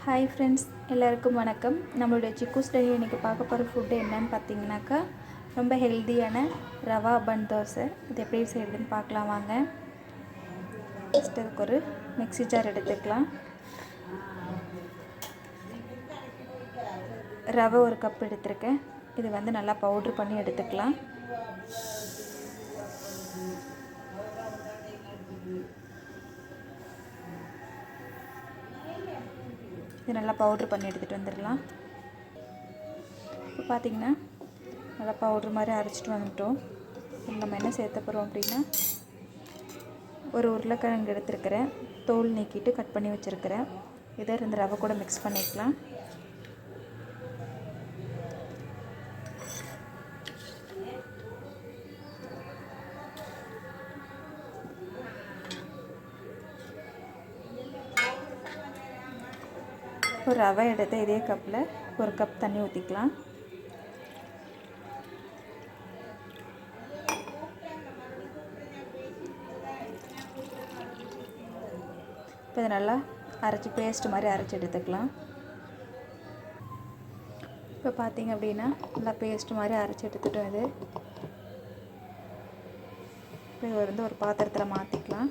Hi friends, எல்லாருக்கும் வணக்கம். நம்மளுடைய சிக்கூஸ் டைரி இன்றைக்கி பார்க்க போகிற ஃபுட்டு என்னன்னு பார்த்தீங்கன்னாக்கா, ரொம்ப ஹெல்த்தியான ரவா பன் தோசை. இது எப்படி செய்கிறதுன்னு பார்க்கலாம் வாங்க. ஃபஸ்ட்டு அதுக்கு ஒரு மிக்ஸி ஜார் எடுத்துக்கலாம். ரவை ஒரு கப் எடுத்துருக்கேன். இது வந்து நல்லா பவுட்ரு பண்ணி எடுத்துக்கலாம். இது நல்லா பவுட்ரு பண்ணி எடுத்துகிட்டு வந்துடலாம். இப்போ பார்த்திங்கன்னா நல்லா பவுட்ரு மாதிரி அரைச்சிட்டு வந்துட்டோம். நம்ம என்ன சேர்த்த போகிறோம் அப்படின்னா, ஒரு உருளைக்கிழங்கு எடுத்துருக்கிறேன், தோல் நீக்கிட்டு கட் பண்ணி வச்சுருக்கிறேன். இதை இந்த ரவை கூட மிக்ஸ் பண்ணிக்கலாம். ஒரு ரவை எடுத்து இதே கப்பில் ஒரு கப் தண்ணி ஊற்றிக்கலாம். இப்போ இதை நல்லா அரைச்சி பேஸ்ட் மாதிரி அரைச்சி எடுத்துக்கலாம். இப்போ பார்த்திங்க அப்படின்னா நல்லா பேஸ்ட் மாதிரி அரைச்சி எடுத்துட்டோம். இது வந்து ஒரு பாத்திரத்தில் மாற்றிக்கலாம்.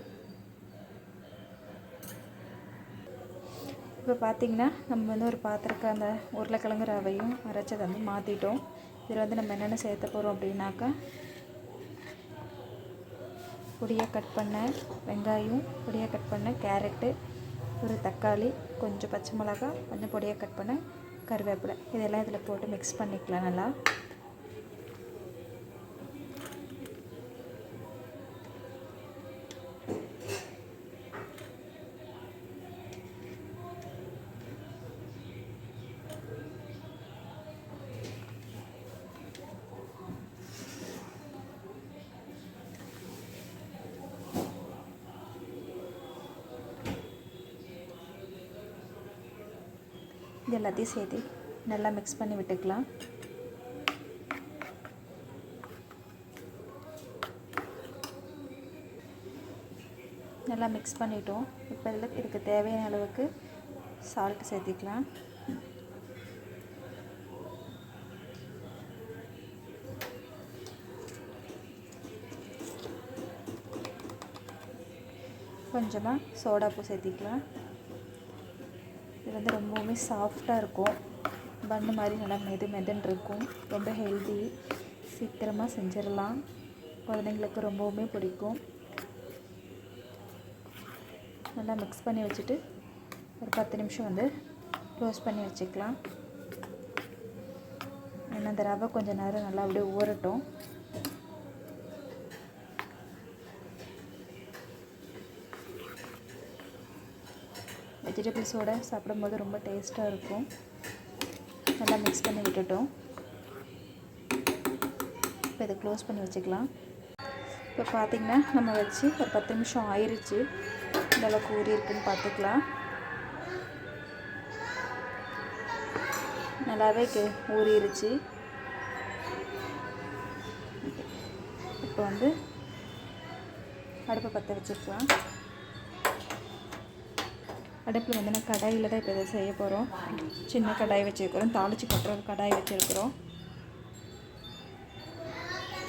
இப்போ பார்த்திங்கன்னா நம்ம வந்து ஒரு பாத்திரத்துக்கு அந்த உருளைக்கிழங்கு ரவையும் அரைச்சதை வந்து மாற்றிட்டோம். இதில் வந்து நம்ம என்னென்ன சேர்த்த போகிறோம் அப்படின்னாக்கா, பொடியாக கட் பண்ண வெங்காயம், பொடியாக கட் பண்ண கேரட்டு, ஒரு தக்காளி, கொஞ்சம் பச்சை மிளகாய், கொஞ்சம் பொடியாக கட் பண்ண கருவேப்பிலை, இதெல்லாம் இதில் போட்டு மிக்ஸ் பண்ணிக்கலாம் நல்லா. இது எல்லாத்தையும் சேர்த்து நல்லா மிக்ஸ் பண்ணி விட்டுக்கலாம். நல்லா மிக்ஸ் பண்ணிட்டோம். இப்போ இதுக்கு தேவையான அளவுக்கு சால்ட் சேர்த்திக்கலாம். கொஞ்சமாக சோடாப்பூ சேர்த்திக்கலாம். இது வந்து ரொம்பவுமே சாஃப்டாக இருக்கும். பன்னு மாதிரி நல்லா மெதுன்னு இருக்கும். ரொம்ப ஹெல்தி, சீக்கிரமாக செஞ்சிடலாம். குழந்தைங்களுக்கு ரொம்பவுமே பிடிக்கும். நல்லா மிக்ஸ் பண்ணி வச்சுட்டு ஒரு 10 நிமிஷம் வந்து க்ளோஸ் பண்ணி வச்சுக்கலாம். ஏன்னா அந்த ரவை கொஞ்சம் நேரம் நல்லா அப்படியே ஊறட்டும். வெஜிடபிள்ஸோடு சாப்பிடும்போது ரொம்ப டேஸ்ட்டாக இருக்கும். நல்லா மிக்ஸ் பண்ணி விட்டுட்டோம். இப்போ இதை க்ளோஸ் பண்ணி வச்சுக்கலாம். இப்போ பார்த்திங்கன்னா நம்ம வச்சு ஒரு 10 நிமிஷம் ஆயிடுச்சு. இந்த அளவுக்கு ஊறி இருக்குன்னு பார்த்துக்கலாம். நல்லாவே ஊறிடுச்சு. இப்போ வந்து அடுப்பை பற்ற வச்சுக்கலாம். அடுப்பில் வந்து நான் கடாயில் தான் இப்போ இதை செய்ய போகிறோம். சின்ன கடாய் வச்சுருக்கிறோம், தாளித்து கொட்டுற ஒரு கடாய் வச்சுருக்கிறோம்.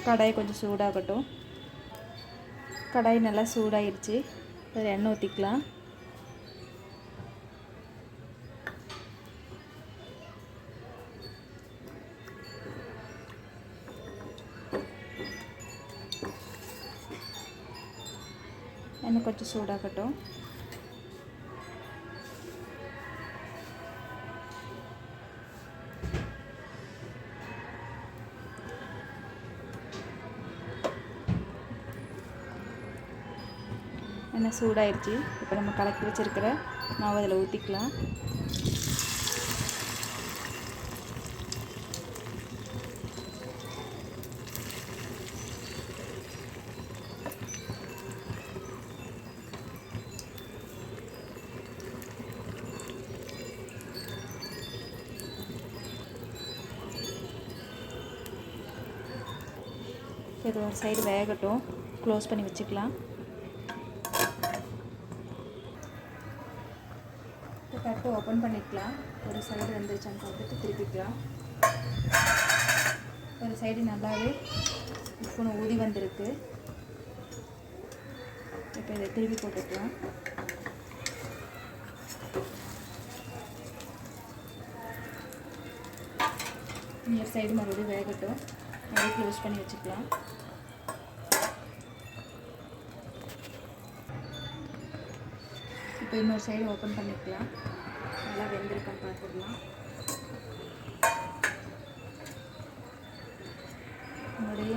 கடாய் கொஞ்சம் சூடாகட்டும். கடாய் நல்லா சூடாகிடுச்சு. அதில் எண்ணெய் ஊற்றிக்கலாம். எண்ணெய் கொஞ்சம் சூடாகட்டும். எண்ணெய் சூடாயிடுச்சு. இப்போ நம்ம கலக்கி வச்சுருக்கிற மாவு அதில் ஊற்றிக்கலாம். இது ஒரு சைடு வேகட்டும். க்ளோஸ் பண்ணி வச்சுக்கலாம். தட்டு ஓப்பன் ஓப்பன் பண்ணிக்கலாம். ஒரு சைடு வந்துருச்சான்னு பார்த்துட்டு திருப்பிக்கலாம். ஒரு சைடு நல்லாவே உப்புன்னு ஊதி வந்திருக்கு. இப்போ இதை திருப்பி போட்டுக்கலாம். இந்த சைடு மறுபடியும் வேகட்டும். மறுபடியும் க்ளோஸ் பண்ணி வச்சுக்கலாம். இப்போ இன்னொரு சைடு ஓப்பன் பண்ணிக்கலாம். நல்லா வெந்திருக்கான்னு பார்த்துக்கலாம். என்னுடைய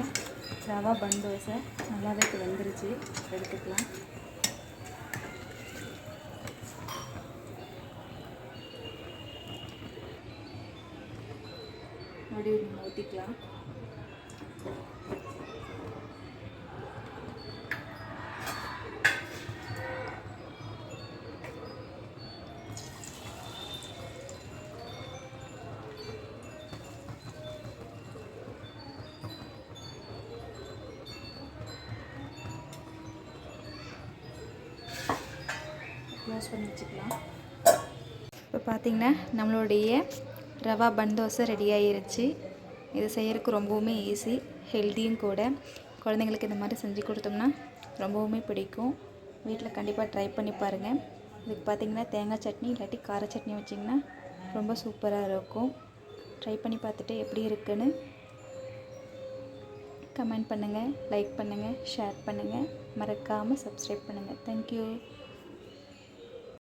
ரவா பன் தோசை நல்லாவே இப்போ வெந்துருச்சு. எடுத்துக்கலாம். மறுபடியும் ஊற்றிக்கலாம். க்ளோஸ் பண்ணி வச்சுக்கலாம். இப்போ பார்த்திங்கன்னா நம்மளுடைய ரவா பன் தோசை ரெடி ஆகிருச்சு. இது செய்யறதுக்கு ரொம்பவுமே ஈஸி, ஹெல்த்தியும் கூட. குழந்தைங்களுக்கு இந்த மாதிரி செஞ்சு கொடுத்தோம்னா ரொம்பவுமே பிடிக்கும். வீட்டில் கண்டிப்பாக ட்ரை பண்ணி பாருங்கள். இதுக்கு பார்த்திங்கன்னா தேங்காய் சட்னி இல்லாட்டி கார சட்னி வச்சிங்கன்னா ரொம்ப சூப்பராக இருக்கும். ட்ரை பண்ணி பார்த்துட்டு எப்படி இருக்குன்னு கமெண்ட் பண்ணுங்கள், லைக் பண்ணுங்கள், ஷேர் பண்ணுங்கள், மறக்காமல் சப்ஸ்கிரைப் பண்ணுங்கள். தேங்க்யூ.